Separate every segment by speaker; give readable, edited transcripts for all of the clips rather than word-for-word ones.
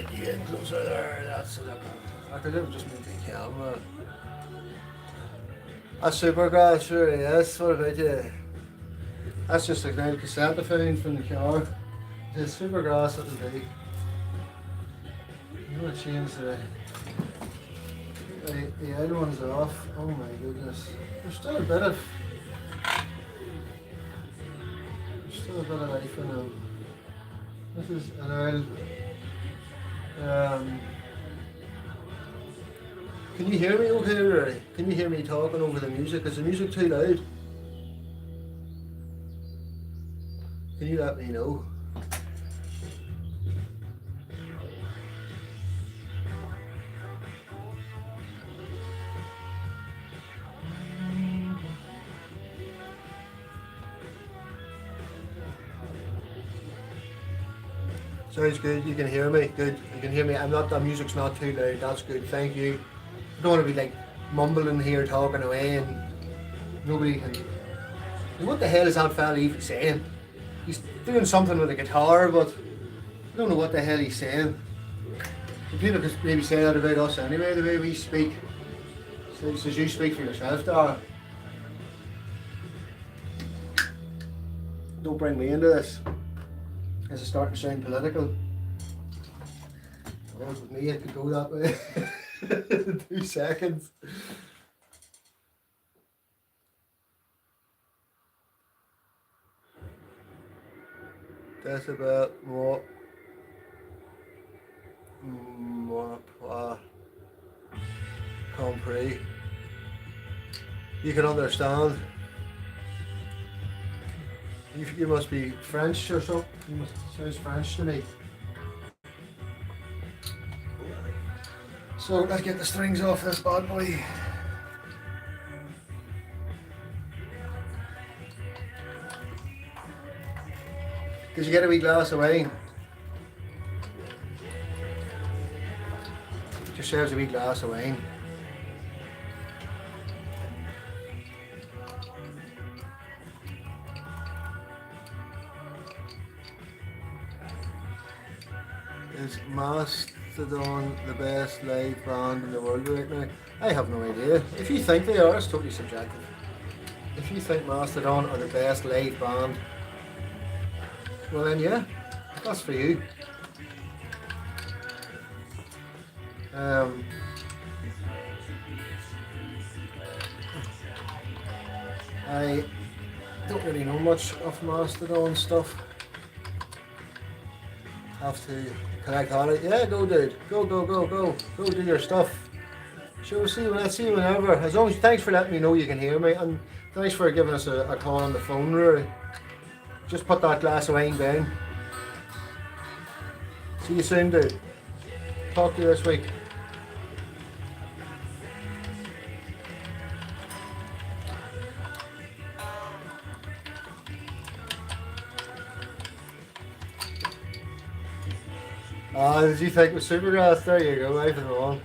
Speaker 1: get you in closer there. That's it. I could have just moved the camera. A supergrass, sure, yes. What about you? That's just a great cassette I found from the car. The supergrass it'll be. I'm gonna change the other one's off. Oh my goodness. There's still a bit of life in them. This is an old can you hear me okay, Rory? Can you hear me talking over the music? Is the music too loud? Can you let me know? Sounds good. You can hear me. Good. You can hear me. The music's not too loud. That's good. Thank you. I don't want to be like mumbling here, talking away, and nobody can. What the hell is that fella even saying? He's doing something with a guitar, but I don't know what the hell he's saying. The people could maybe say that about us anyway, the way we speak. So he says you speak for yourself, Dara. Don't bring me into this. As it's starting to sound political. Well, with me, it could go that way. 2 seconds. Decibel more compris. You can understand. You must be French or something. You must sounds French to me. So let's get the strings off this bad boy. Did you get a wee glass of wine? Get yourselves a wee glass of wine. Is Mastodon the best live band in the world right now? I have no idea. If you think they are, it's totally subjective. If you think Mastodon are the best live band, well then yeah, that's for you. I don't really know much of Mastodon stuff. Have to collect on it. Yeah, go dude. Go do your stuff. Sure, let's see you whenever. As long as thanks for letting me know you can hear me, and thanks for giving us a call on the phone, Rory. Just put that glass of wine down. See you soon, dude. Talk to you this week. Did you think it was Supergrass? There you go, right and wrong.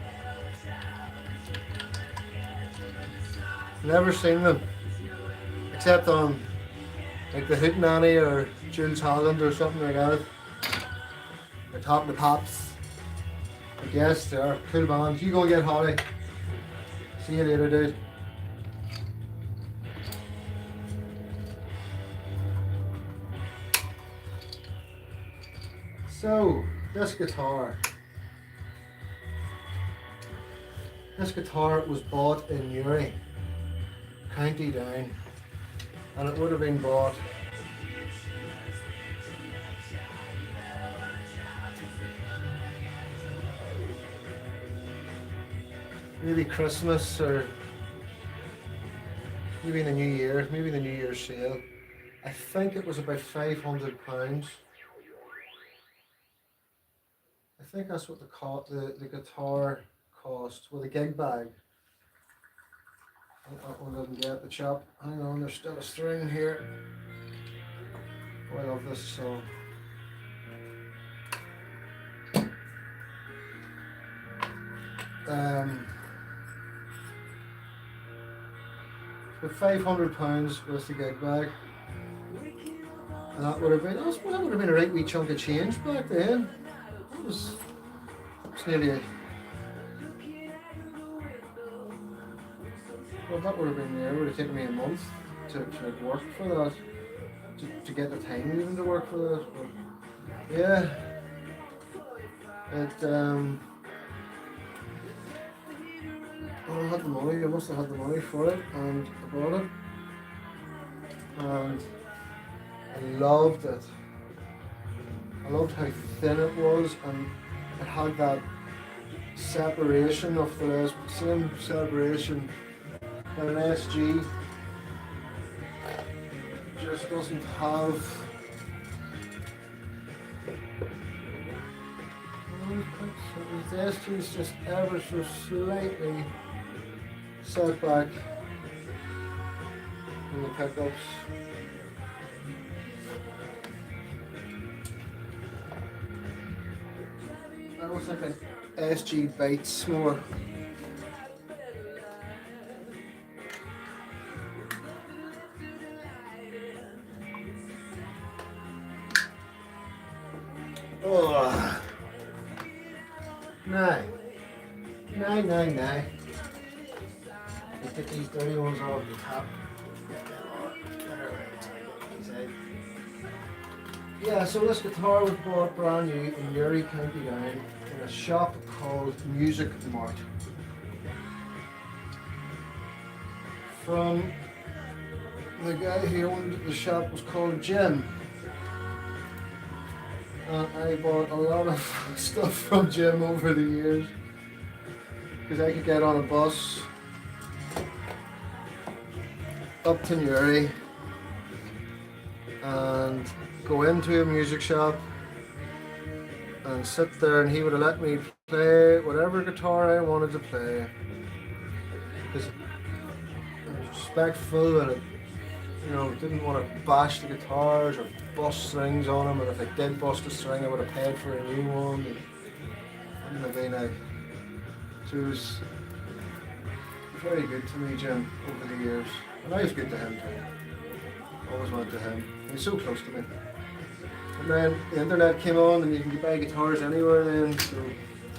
Speaker 1: Never seen them. Except on like the Hootenanny or Jules Holland or something like that. They're Top of the Pops. But yes, they're a cool band. You go get Holly. See you later, dude. So, this guitar was bought in Newry, County Down, and it would have been bought maybe Christmas or maybe the New Year, maybe the New Year's sale. I think it was about £500. I think that's what the guitar cost with a gig bag. That one didn't get the chop. Hang on, there's still a string here. Oh, I love this song. With £500 was the gig bag. And that would have been a right wee chunk of change back then. It's nearly, well, that would have been, yeah, it would have taken me a month to work for that, to get the time even to work for that. But yeah, it, well, I had the money, I must have had the money for it, and I bought it, and I loved it. I loved how thin it was, and it had that separation of the same separation that an SG just doesn't have. The SG is just ever so slightly set back in the pickups. I don't think an SG bites more. Oh, no. Let's get these dirty ones off the top. Yeah, so this guitar was bought brand new in Uri, County Down, in a shop called Music Mart. From the guy who owned the shop was called Jim. And I bought a lot of stuff from Jim over the years, because I could get on a bus up to Newry and go into a music shop and sit there, and he would have let me play whatever guitar I wanted to play, because I was respectful and didn't want to bash the guitars or bust strings on them, and if I did bust a string I would have paid for a new one. And so he was very good to me, Jim, over the years, and I was good to him too. Always went to him. He's so close to me. And then the internet came on, and you can buy guitars anywhere then, so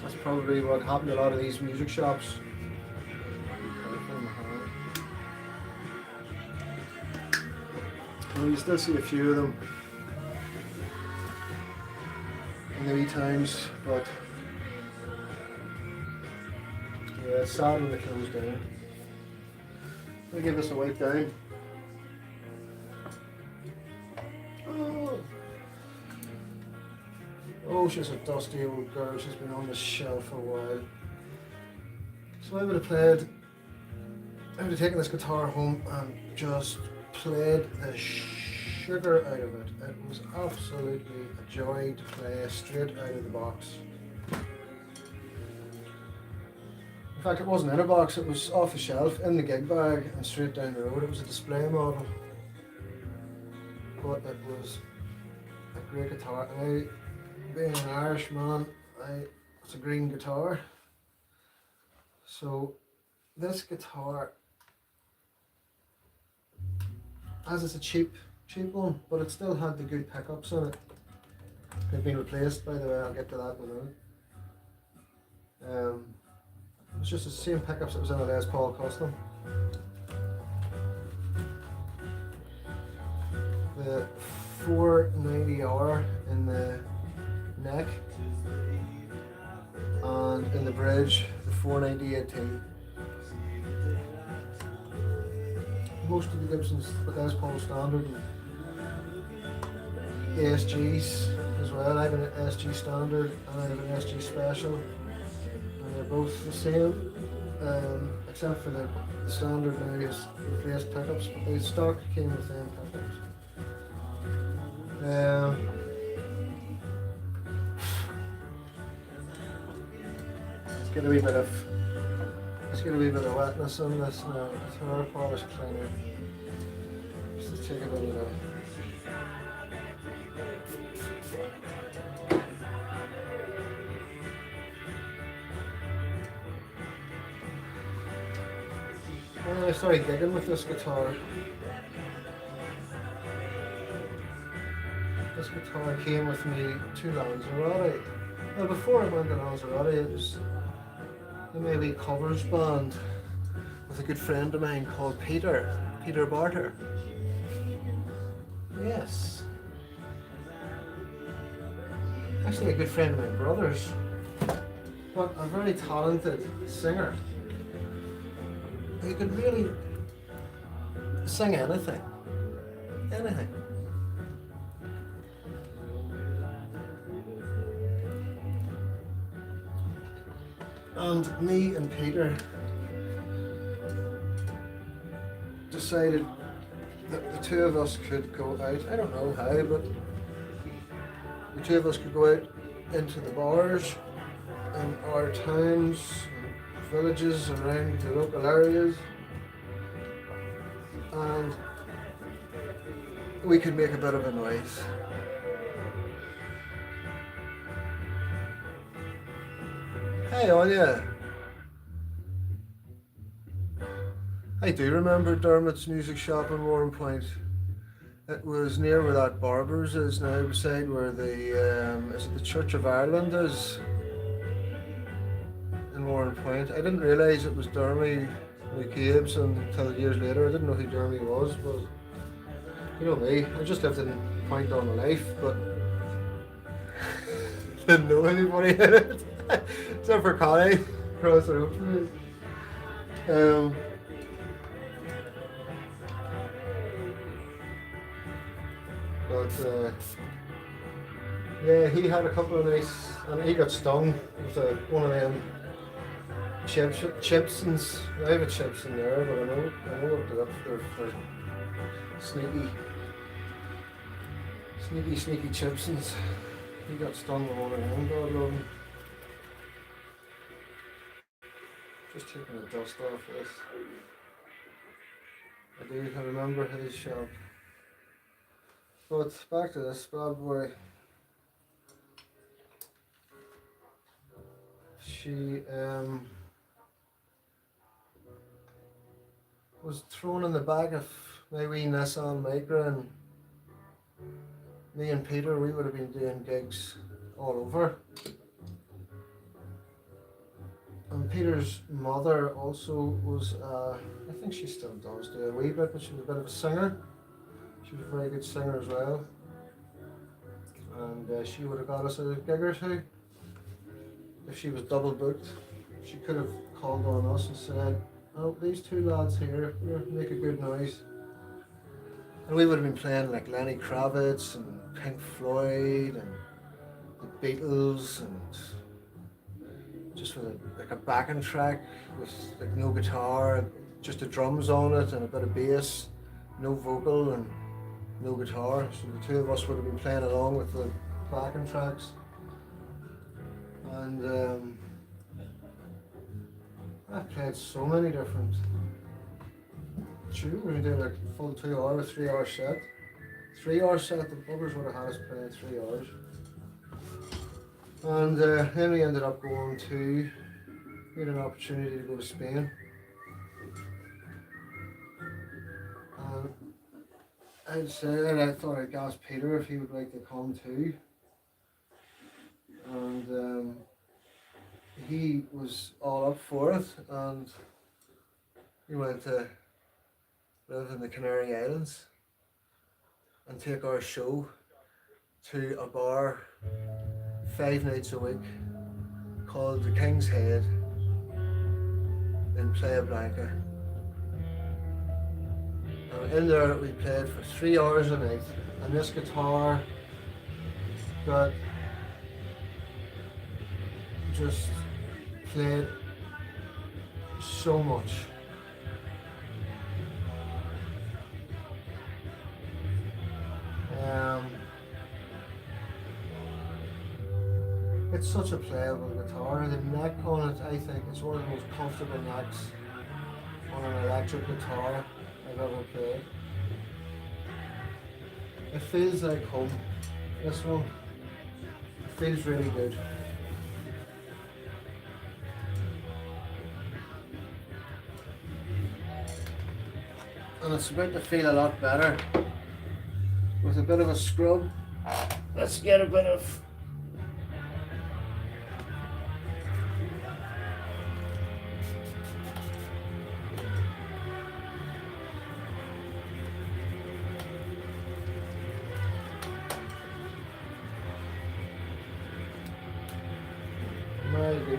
Speaker 1: that's probably what happened to a lot of these music shops. Well, you still see a few of them in the wee towns, but yeah, it's sad when they close down. I'll give this a wipe down. Oh, she's a dusty old girl. She's been on the shelf for a while. So I would have taken this guitar home and just played the sugar out of it. It was absolutely a joy to play straight out of the box. In fact, it wasn't in a box, it was off the shelf in the gig bag and straight down the road. It was a display model, but it was a great guitar. And being an Irish man, it's a green guitar. So this guitar, as it's a cheap one, but it still had the good pickups in it. They've been replaced, by the way. I'll get to that in a minute. It's just the same pickups that was in a Les Paul Custom. The 490R in the neck, and in the bridge the 490AT. Most of the Gibsons with Les Paul standard and ASGs as well. I have an SG standard and I have an SG special, and they're both the same, except for the standard now has replaced pickups, but the stock came with them pickups. Let's get a wee bit of wetness on this now. Guitar polish cleaner. Just to take a bit of that. When I started gigging with this guitar, came with me 2 Lanzarote. Well, before I went to Lanzarote, it was a maybe covers band with a good friend of mine called Peter Barter. Yes, actually a good friend of my brother's, but a very talented singer. He could really sing anything, anything. And me and Peter decided that the two of us could go out. I don't know how, but the two of us could go out into the bars in our towns, villages around the local areas, and we could make a bit of a noise. Hey, Anya. I do remember Dermot's music shop in Warren Point. It was near where that Barber's is now, beside where the is it the Church of Ireland is in Warren Point. I didn't realise it was Dermy Gibson until years later. I didn't know who Dermy was, but you know me, I just lived in Point all my life, but didn't know anybody in it. Except for Connie across the road from me. But yeah, he had a couple of nice, and he got stung with one of them chipsons. I have a chipson there, but I know what they're up for sneaky chipsons. He got stung with one of them, God love him. Just taking the dust off this. I remember his shop. But back to this bad boy. She was thrown in the back of my wee Nissan Micra, and me and Peter, we would have been doing gigs all over. And Peter's mother also was, I think she still does do a wee bit, but she was a bit of a singer. She was a very good singer as well. And she would have got us a gig or two. If she was double booked, she could have called on us and said, oh, these two lads here make a good noise. And we would have been playing like Lenny Kravitz and Pink Floyd and the Beatles, and just with like a backing track with like no guitar, just the drums on it and a bit of bass, no vocal and no guitar. So the two of us would have been playing along with the backing tracks. And I played so many different tunes. We did like a full 2 hour, 3 hour set. 3 hour set, the buggers would have had us playing 3 hours. And then we ended up going to, we had an opportunity to go to Spain. And I thought I'd ask Peter if he would like to come too. And he was all up for it, and we went to live in the Canary Islands and take our show to a bar 5 nights a week called the King's Head in Playa Blanca. And in there we played for 3 hours a night, and this guitar got just played so much. It's such a playable guitar. The neck on it, I think, is one of the most comfortable necks on an electric guitar I've ever played. It feels like home. This one, it feels really good. And it's about to feel a lot better with a bit of a scrub. Let's get a bit of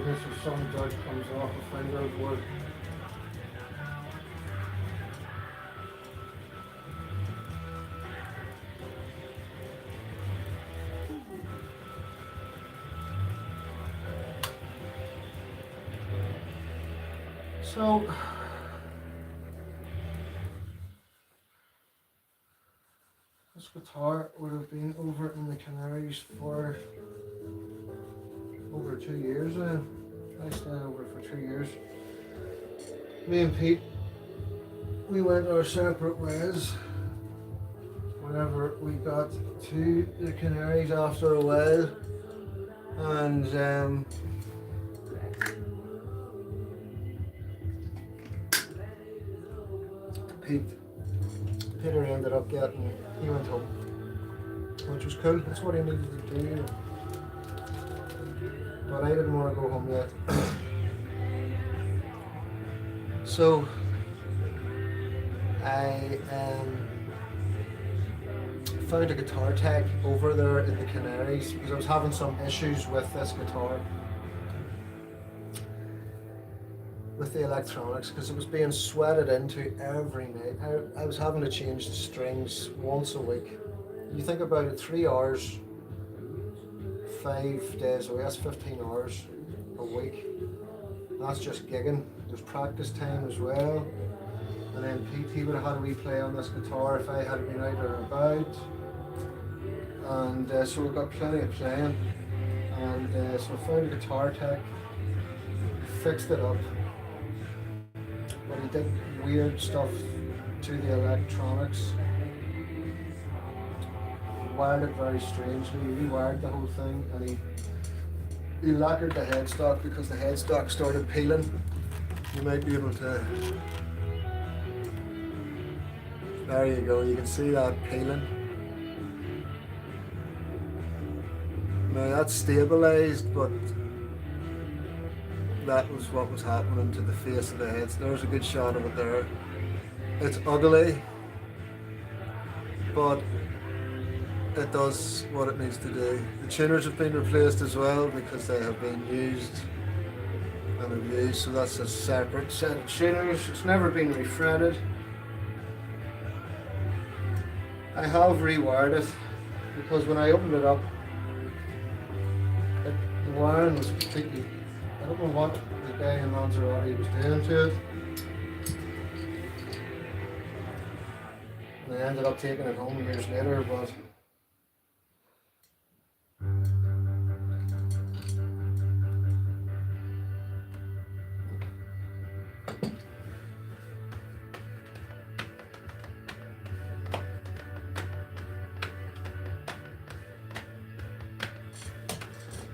Speaker 1: case if some doubt comes off the fingerboard. So this guitar would have been over in the Canaries for over 2 years now. I stayed over for 2 years. Me and Pete, we went our separate ways whenever we got to the Canaries after a while, and Peter ended up he went home, which was cool. That's what he needed to do. But I didn't want to go home yet. So I found a guitar tech over there in the Canaries because I was having some issues with this guitar, with the electronics, because it was being sweated into every night. I was having to change the strings once a week. You think about it, 3 hours, 5 days away, that's 15 hours a week. That's just gigging. There's practice time as well. And then Pete, he would have had a wee play on this guitar if I had been out or about. And so we've got plenty of playing. And so I found a guitar tech, fixed it up. But he did weird stuff to the electronics. Wired it very strangely. He rewired the whole thing, and he lacquered the headstock because the headstock started peeling. You might be able to. There you go. You can see that peeling. Now that's stabilised, but that was what was happening to the face of the head. So there's a good shot of it there. It's ugly, but it does what it needs to do. The tuners have been replaced as well because they have been used and abused, so that's a separate set of tuners. It's never been refretted. I have rewired it because when I opened it up, the wiring was completely, I don't know what the guy in Lanzarote was doing to it. And I ended up taking it home years later, but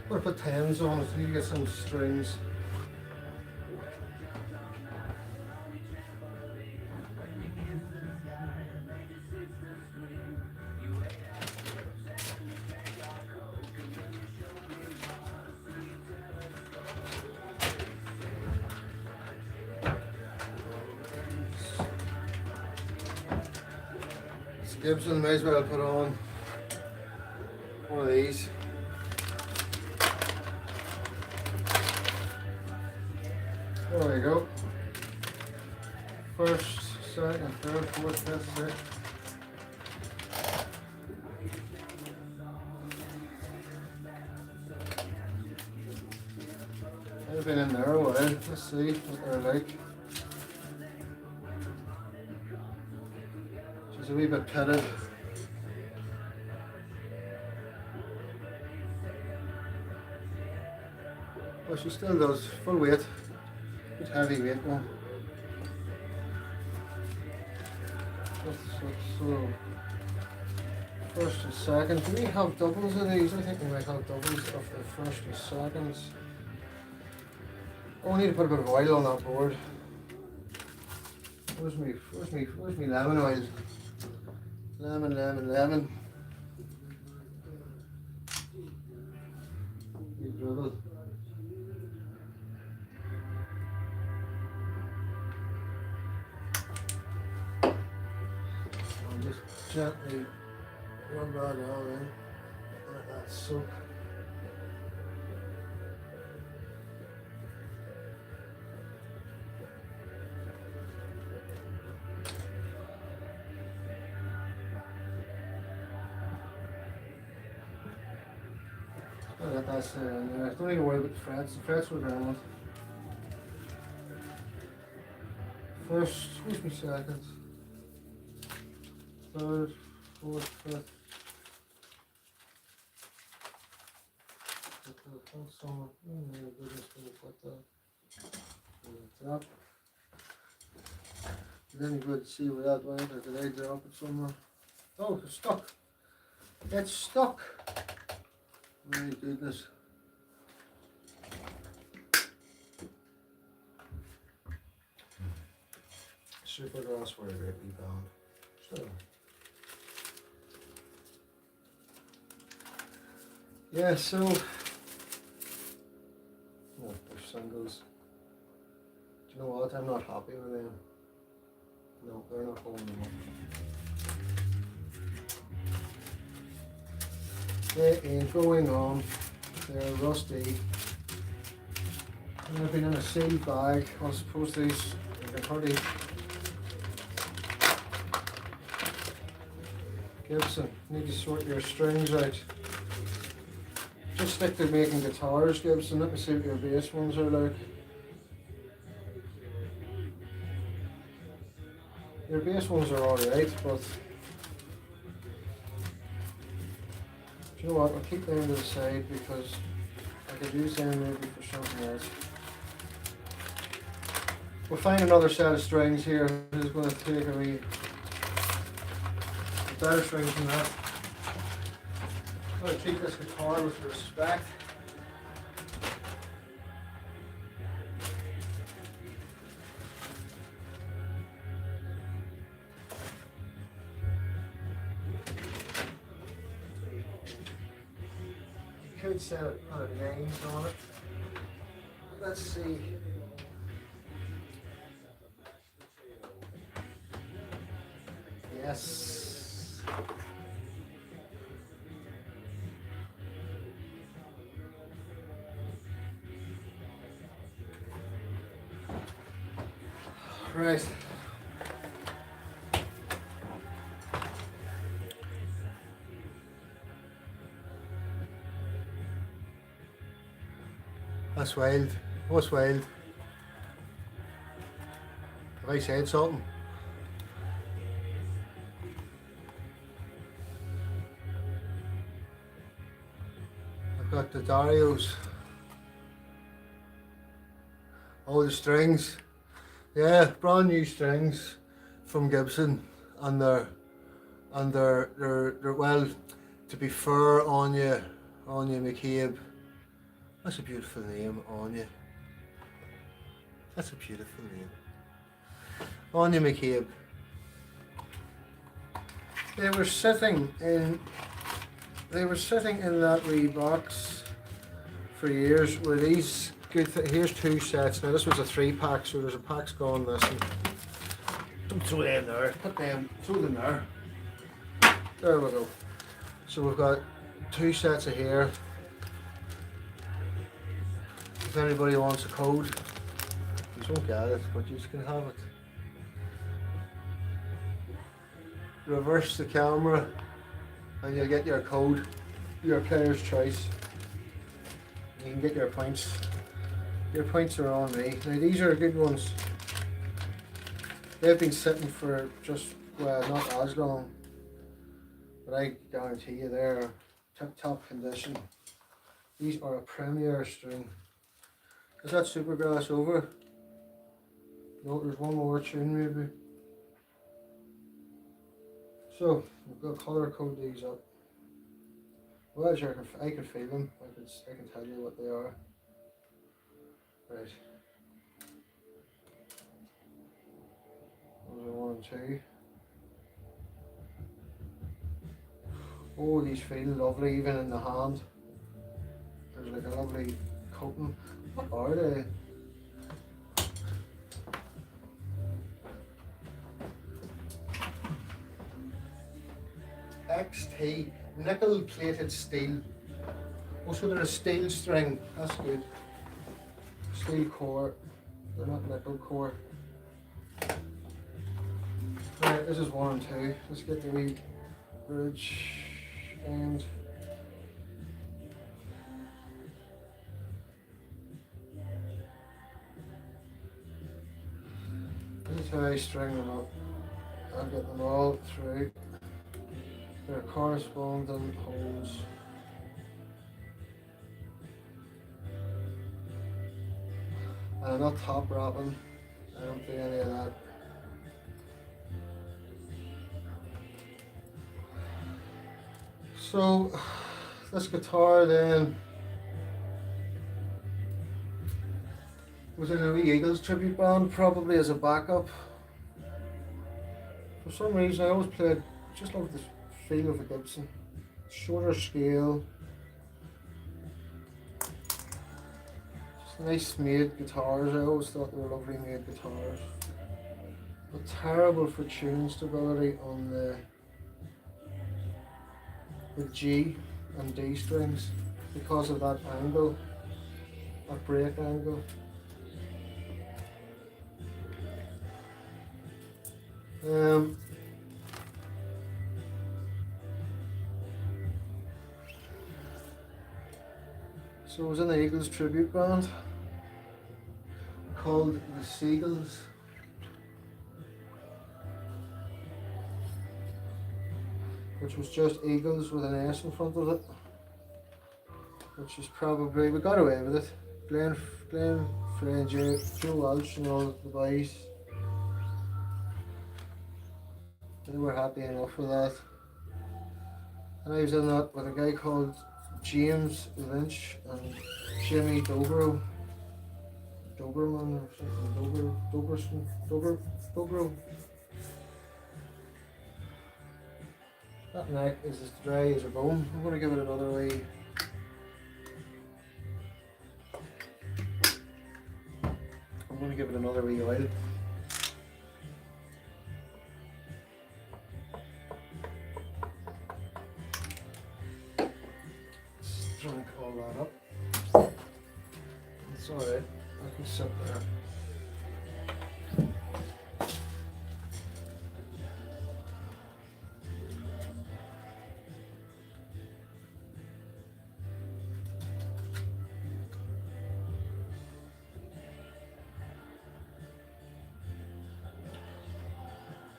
Speaker 1: I'm going to put 10s on it so you get some strings. It's Gibson, may as well put on one of these. There we go. First, second, third, fourth, fifth, sixth. They've been in there a while. Let's see what they're like. She's a wee bit pitted. But she still does full weight. Good heavy weight one. So first and second. Do we have doubles of these? I think we might have doubles of the first and seconds. Oh, I need to put a bit of oil on that board. Where's me lemon oil? Lemon. You dribble. Just gently rub that all in. Let that soak. That's don't need to worry about the frets. The frets were grand. First, where's my seconds? Third, fourth, fifth. Somewhere. Oh my goodness, gonna put that. Top. Then you could see where that went, or did I drop it somewhere? Oh, it's stuck. It's stuck. My goodness. Super grass were a great wee band. So. Yeah, so. Oh, there's singles. Do you know what? I'm not happy with them. No, they're not going anymore. They ain't going on. They're rusty. And they've been in a sealed bag. I suppose these are pretty. Gibson, need to sort your strings out. Just stick to making guitars, Gibson. Let me see what your bass ones are like. Your bass ones are alright, but do you know what? I'll keep them to the side because I could use them maybe for something else. We'll find another set of strings here. Who's going to take a wee better strings than that. I'm going to treat this guitar with respect. Could set it kind of names on it. Let's see. Yes. Right. That's wild. What's wild? Have I said something? I've got the Darios. All the strings. Yeah, brand new strings from Gibson, and they're well, to be fair, Anya McCabe. That's a beautiful name, Anya. That's a beautiful name. Anya McCabe. They were sitting in that wee box for years with these good here's two sets. Now this was a 3-pack, so there's a pack's gone missing. Don't throw them there. Throw them there. There we go. So we've got 2 sets of here. If anybody wants a code, you won't get it, but you can have it. Reverse the camera and you'll get your code, your player's choice. You can get your points. Your points are on me. Now these are good ones. They've been sitting for just, well, not as long, but I guarantee you they're tip-top condition. These are a premier string. Is that Supergrass over? No, there's one more tune maybe. So, we've got to colour code these up. Well, sure, I can feel them. I can tell you what they are. Right. Those are 1 and 2. Oh, these feel lovely even in the hand. There's like a lovely coating. What are they? XT, nickel plated steel. Also they're a steel string, that's good. Steel core, they're not nickel core. Right, this is 1 and 2. Let's get the wee bridge and until I string them up. I'll get them all through their corresponding holes. And I'm not top wrapping, I don't do any of that. So this guitar then was in a wee Eagles tribute band, probably as a backup. For some reason I always played, just loved the feel of a Gibson. Shorter scale, just nice made guitars. I always thought they were lovely made guitars. But terrible for tuning stability on the G and D strings because of that angle, that break angle. So I was in the Eagles tribute band called the Seagulls. Which was just Eagles with an S in front of it. Which is probably, we got away with it. Glenn Frey, Joe Walsh and all the boys, they were happy enough with that. And I was in that with a guy called James Lynch and Jimmy Dobro. Doberman or something. Dobro. That neck is as dry as a bone. I'm going to give it another wee. I'm going to give it another wee oil. Drink all that up. It's alright. I can sit there.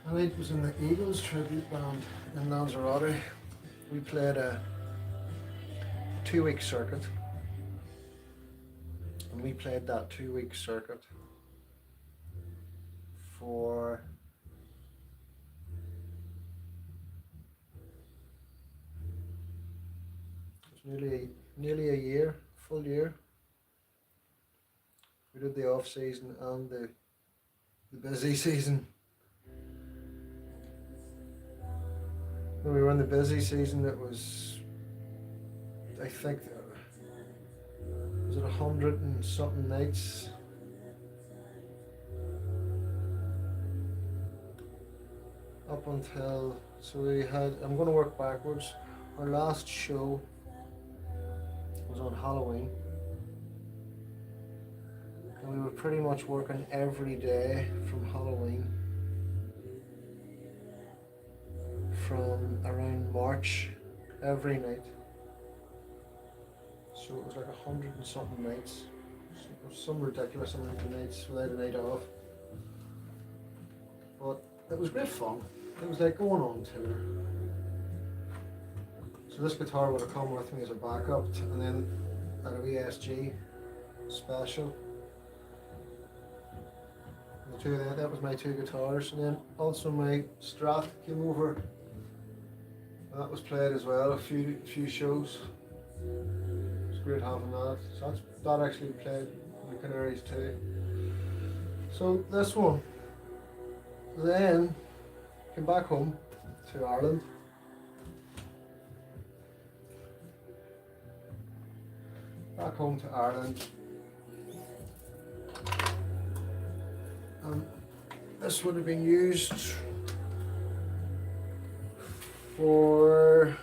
Speaker 1: I was in the Eagles tribute band in Lanzarote. We played a 2-week circuit, and we played that 2-week circuit for nearly a year, full year. We did the off season and the busy season. When we were in the busy season, it was, I think, was it 100 and something nights? Up until, so we had, I'm going to work backwards. Our last show was on Halloween. And we were pretty much working every day from Halloween. From around March, every night. So it was like 100 and something nights. Some ridiculous amount of nights without a night off. But it was great fun. It was like going on tour. So this guitar would have come with me as a backup, and then at a ESG special. The two of that was my 2 guitars, and then also my Strat came over. That was played as well, a few shows. It was great having that. So that actually played the Canaries too. So this one. Then came back home to Ireland. Back home to Ireland. This would have been used for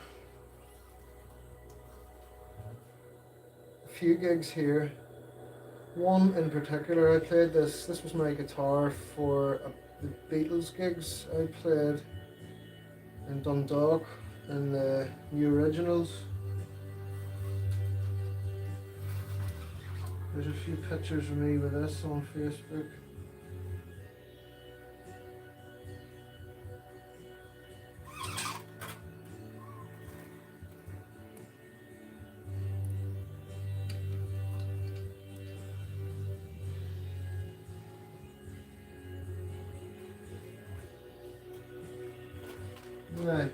Speaker 1: a few gigs here. One in particular, I played this was my guitar for the Beatles gigs I played in Dundalk in the New Originals. There's a few pictures of me with this on Facebook. now.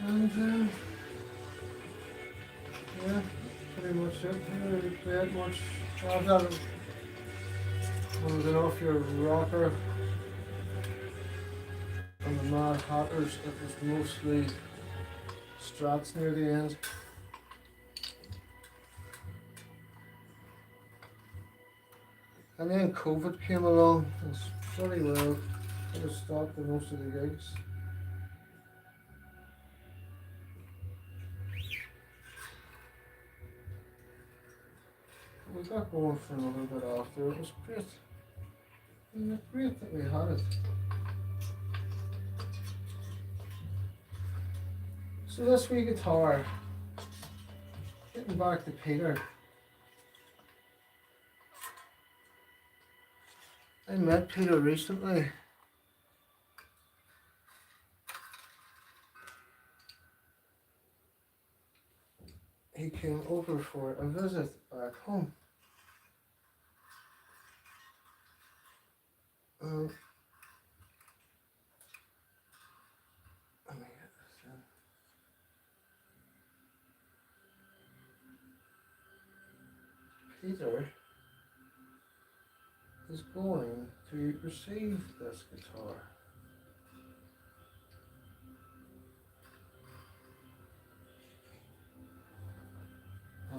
Speaker 1: And yeah, pretty much it. Didn't really play it much. I've done enough your rocker and the Mad Hatters. It was mostly strats near the end. And then COVID came along and pretty well put a stop to most of the gigs. We got going for a little bit after. It was great. It was great that we had it. So this wee guitar, getting back to Peter. I met Peter recently. He came over for a visit back home. Let me get this in. Peter is going to receive this guitar.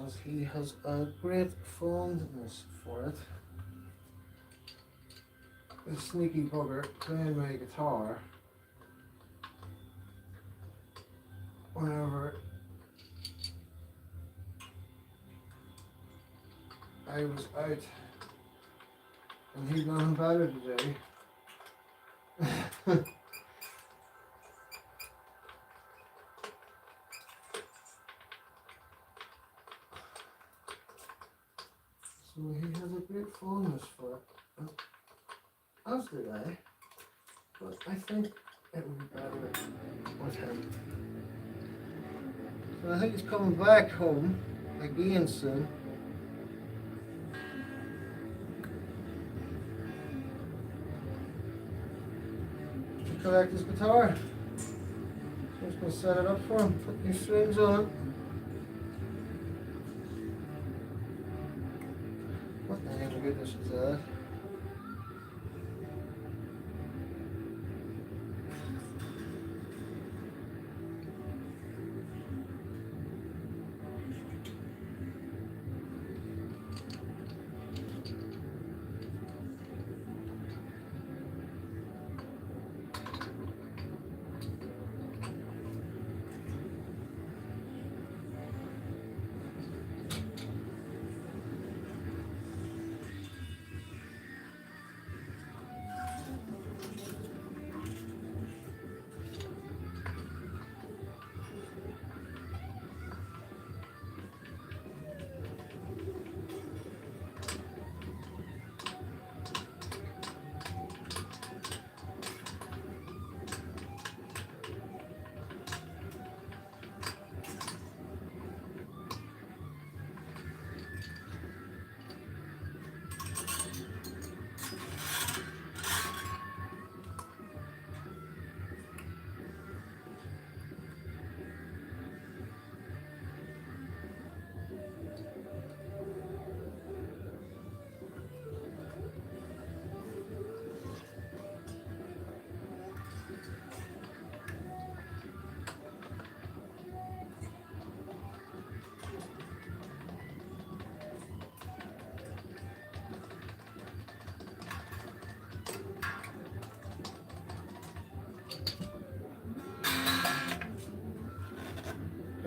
Speaker 1: As he has a great fondness for it. This sneaky bugger playing my guitar whenever I was out and he'd gone better today. So he has a great fondness for it, as did I, but I think it would be better with him. So I think he's coming back home again soon. To collect his guitar. So I'm just going to set it up for him, put new strings on it. What the name of goodness is that?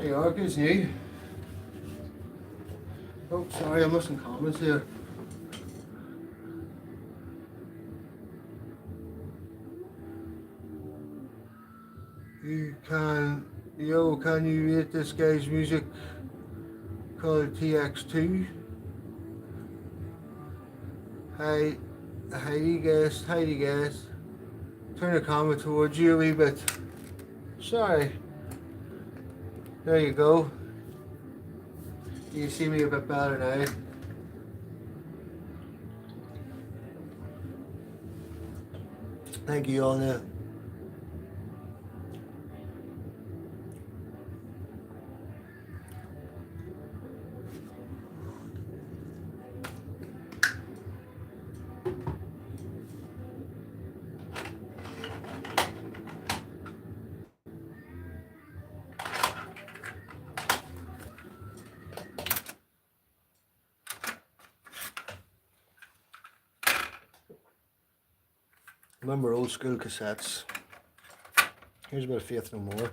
Speaker 1: There you are, good new. Oh, sorry, I'm missing comments here. Can you rate this guy's music called TX2? Heidi guest. Turn the camera towards you a wee bit. Sorry. There you go. You see me a bit better now. Thank you all now. Remember old school cassettes. Here's a bit of Faith No More.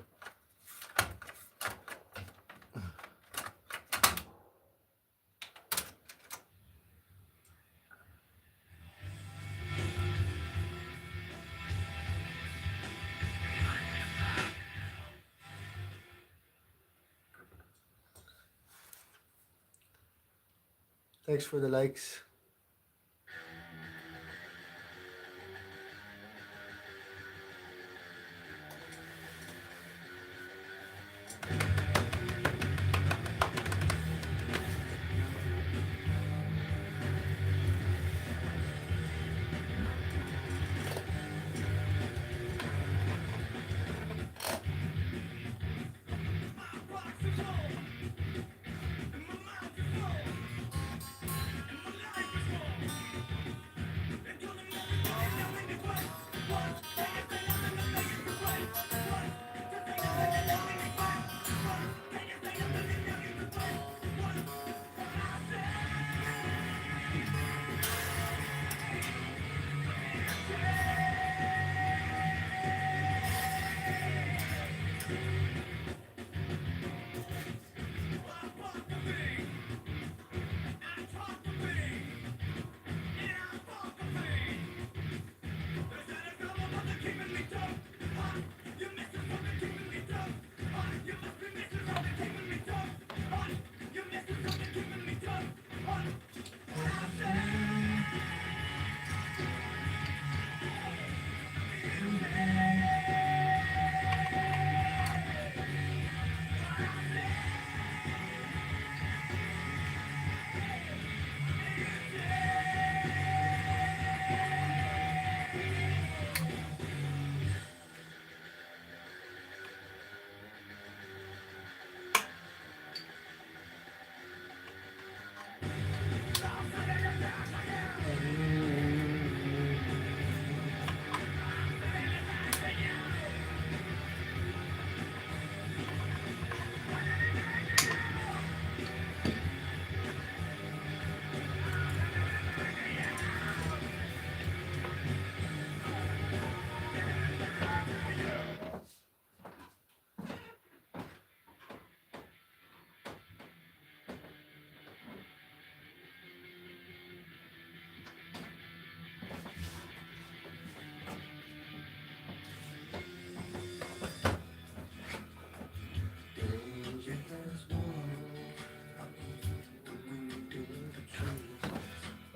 Speaker 1: Thanks for the likes.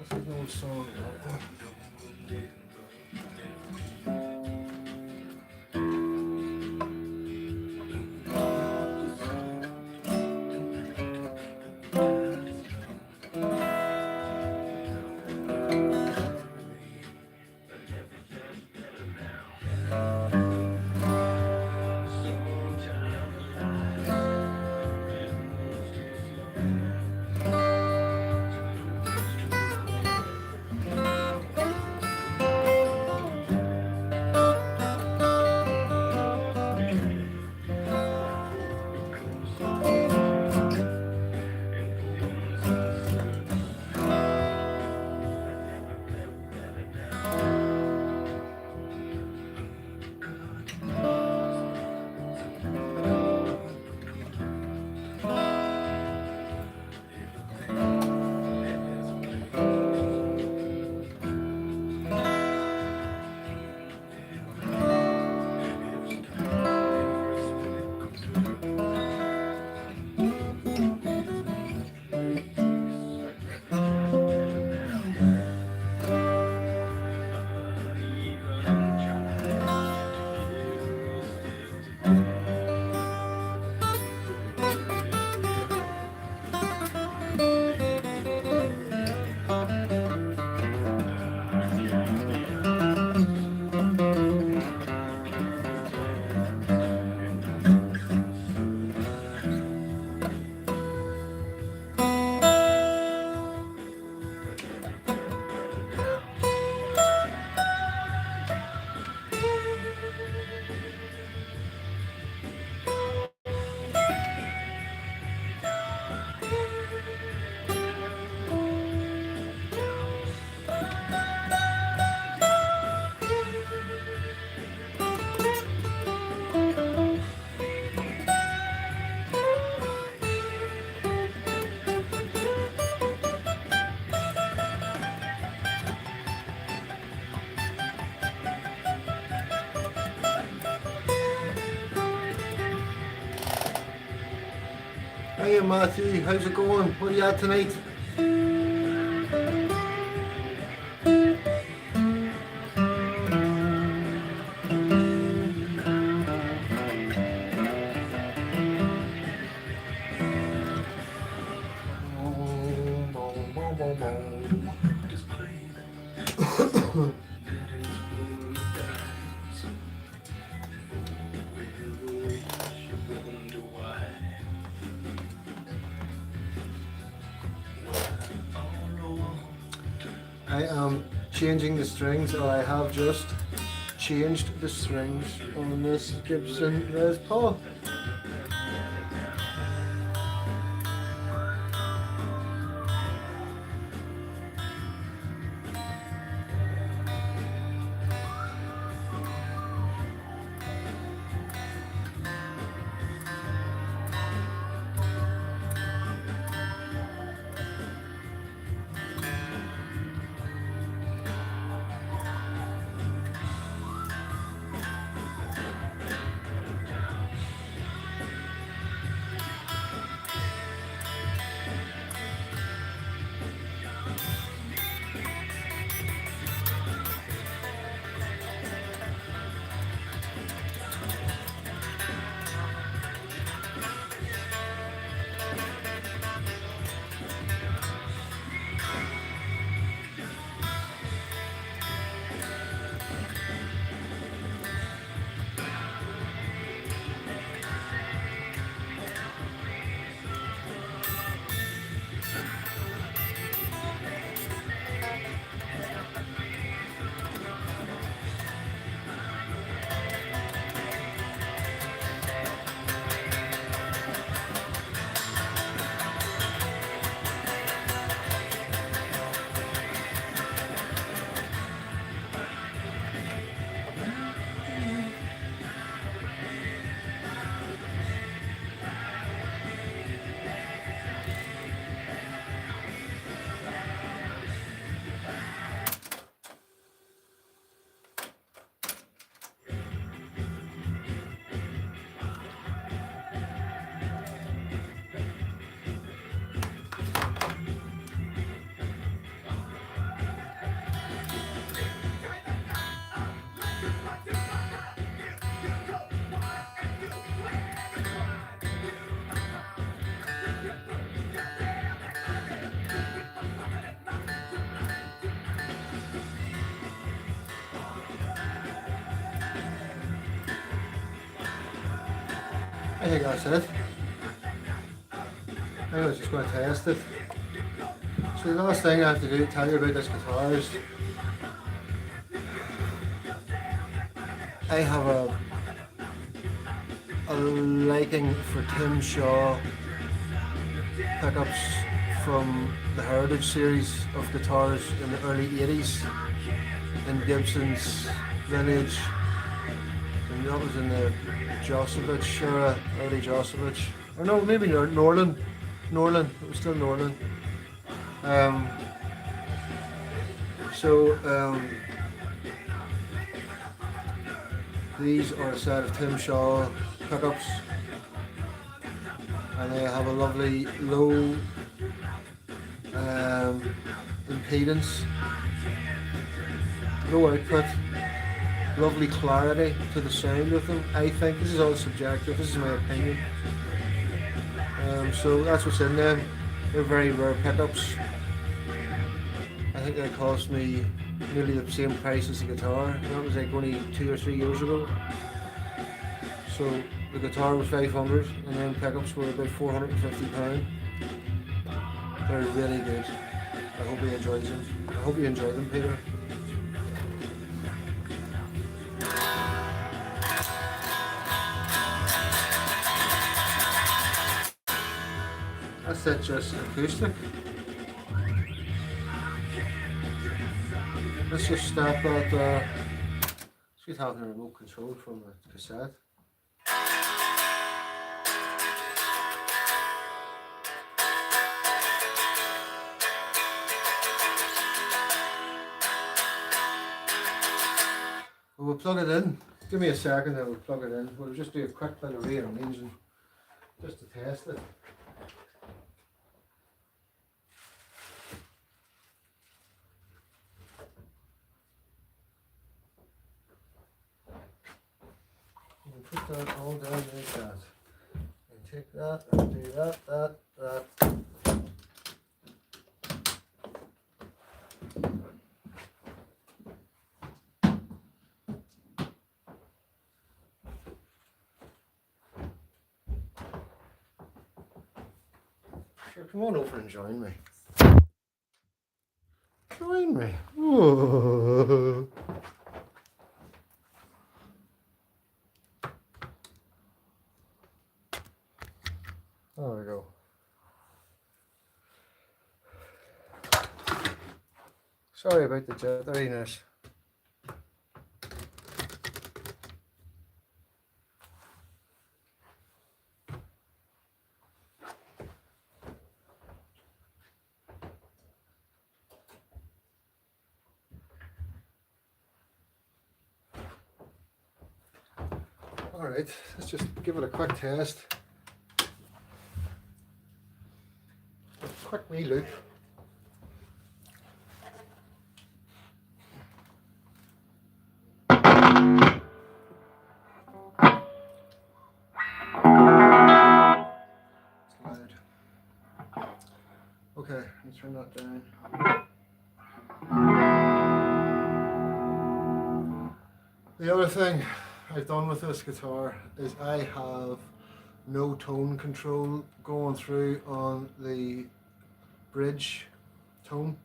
Speaker 1: That's an old song. Hey Matthew, how's it going? What are you at tonight? I am changing the strings, or I have just changed the strings on this Gibson Les Paul. I think that's it. I was just going to test it. So the last thing I have to do, tell you about this guitar is I have a liking for Tim Shaw pickups from the Heritage series of guitars in the early 80s in Gibson's vintage, and that was in the Josevich era, early Josevich, or no, maybe Norland, it was still Norland. These are a set of Tim Shaw pickups, and they have a lovely low impedance, low output, lovely clarity to the sound of them. I think this is all subjective, this is my opinion. So that's what's in them. They're very rare pickups. I think they cost me nearly the same price as the guitar. That was like only 2 or 3 years ago. So the guitar was 500 and then pickups were about £450. They're really good. I hope you enjoyed them. I hope you enjoy them, Peter. That's it, just acoustic. Let's just stop at she's having a remote control from a cassette. We'll plug it in. Give me a second and we'll plug it in. We'll just do a quick bit of rearranging just to test it. that all down like that. And take that and do that. Sure, come on over and join me. Join me. Whoa. There we go. Sorry about the jitteriness. Alright, let's just give it a quick test. A quick wee loop. Okay, let's turn that down. The other thing I've done with this guitar is I have no tone control going through on the bridge tone.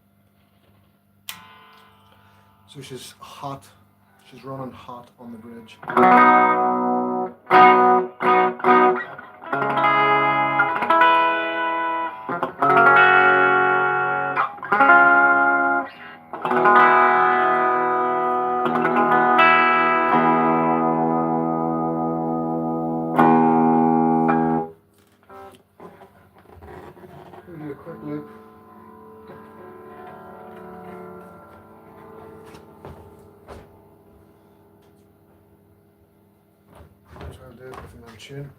Speaker 1: So she's hot, she's running hot on the bridge. We'll do a quick loop. Try and do it with another tune.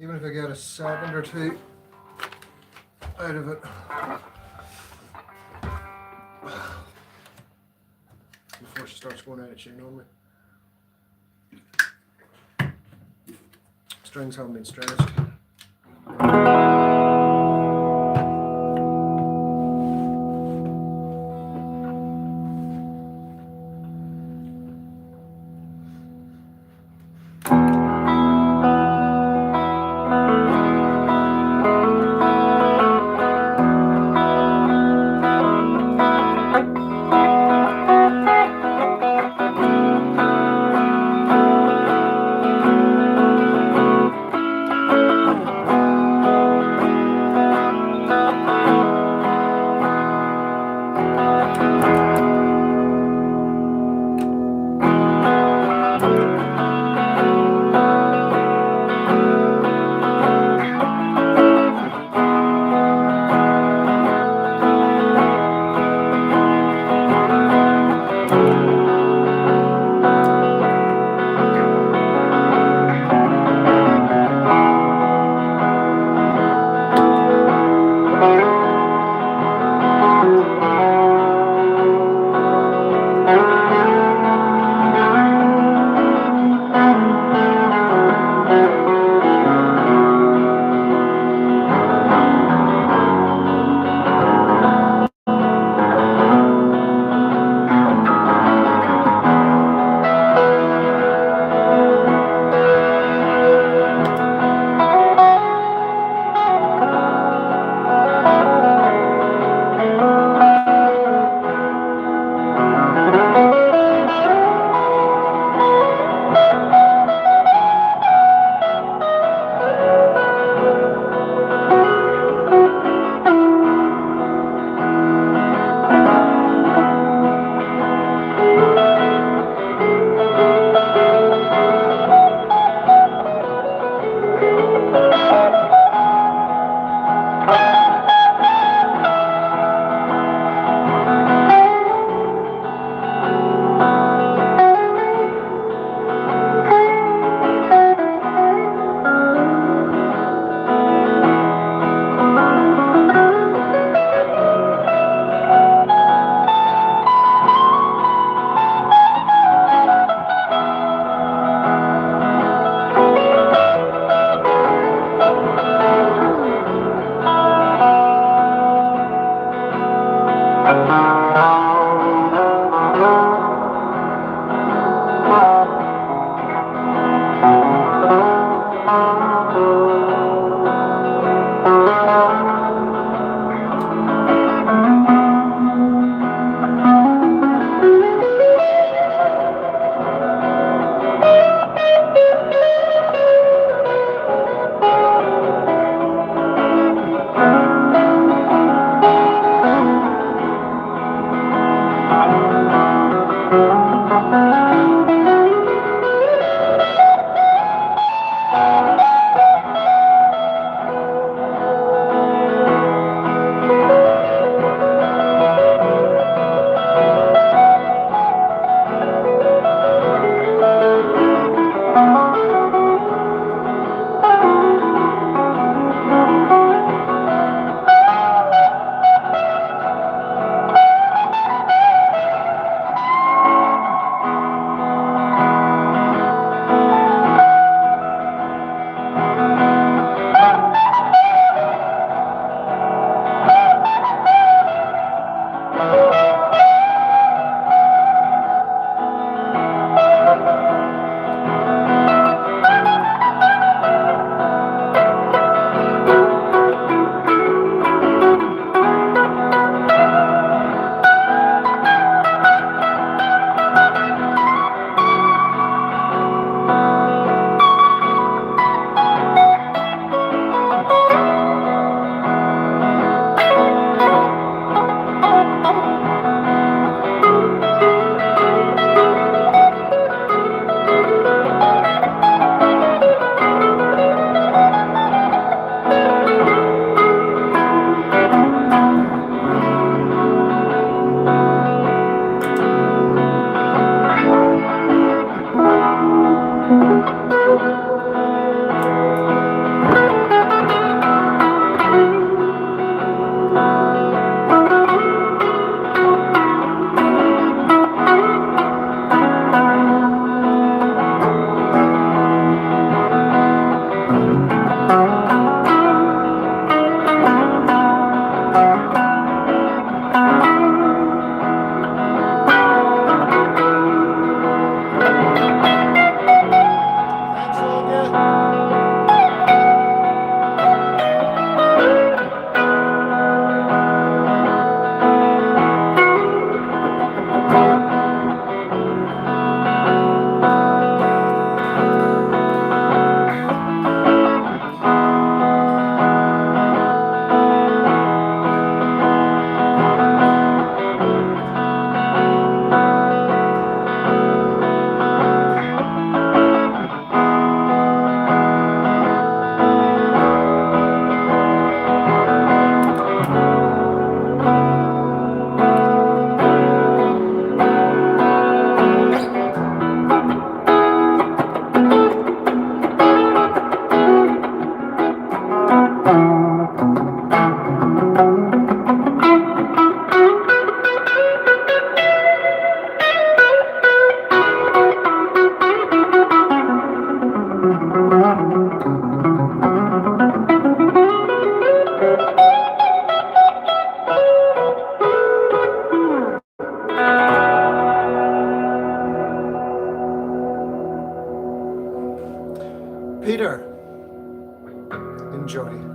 Speaker 1: Even if I get a second or two out of it. Before she starts going out of tune on me. Strings haven't been stretched. Peter, enjoy.